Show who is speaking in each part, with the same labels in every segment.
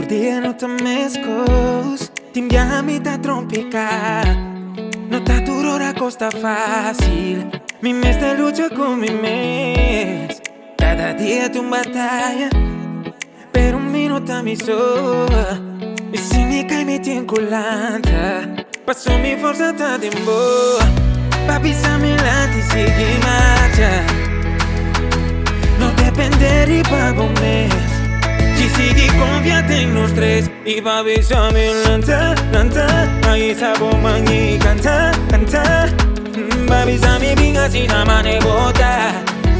Speaker 1: dia no te mescos, t'inviar a mitad tropical. No t'aturo a costa fácil. Mi mes de lucha con mi mes. Cada día tu batalla, pero un minuto a mi sola. E se mi cai mi ti inculanta, passo mi forza ta tempo. Papi sa mi lati sigue marcha. No depender y pago mes. Ci sigui confiate en los tres. Y papi sa mi lanta, lanta. Ahí sabo mangi canta, canta. Papi sa mi vinga si na mane bota.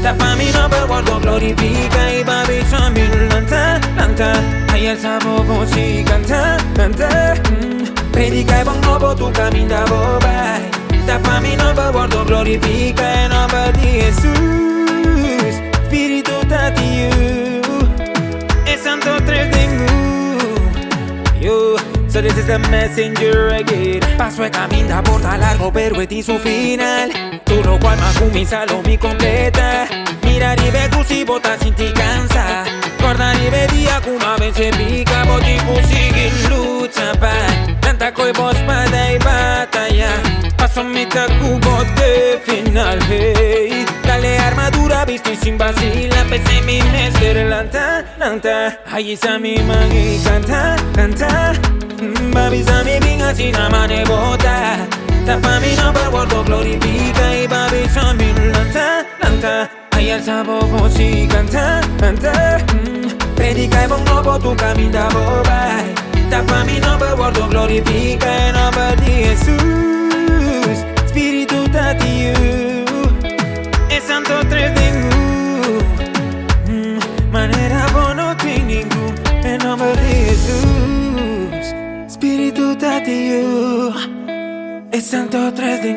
Speaker 1: Tapa mi nombre guardo glorifica. Y papi sa mi lanta, lanta. Ahí el sabo si canta, canta. Predica y bon nuovo tu camina boba. Tapa mi nombre guardo glorifica. En nombre de Jesús, Espíritu Tati es Santo tres de yo. So this is the messenger again. Paso de camina porta largo pero es su final. Tu lo cual más comienza lo mi completa. Mira y ve tu si botas sin ti cansa. Guarda y ve día que una vez se pica. Boti sigue lucha pa. Tanta coi vos espada y batalla. Paso mitad cubo de final, hey. Dale armadura, visto y sin vacilar. Pensé mi mestre lanta, lanta. Ahí está mi man y canta, canta. Babi sa mi vinga si na mane bota. Tapa mi nombre guardo glorifica. Y babi sa mi lanta, lanta. Ahí el sabo si canta, canta. Predica y bon nuovo tu camina boba. Tapa mi nombre guardo glorifica. En nombre de Jesús, Espíritu Tati es Santo tres de manera bono tingu. En nombre de Jesús, Espíritu Tati es Santo tres de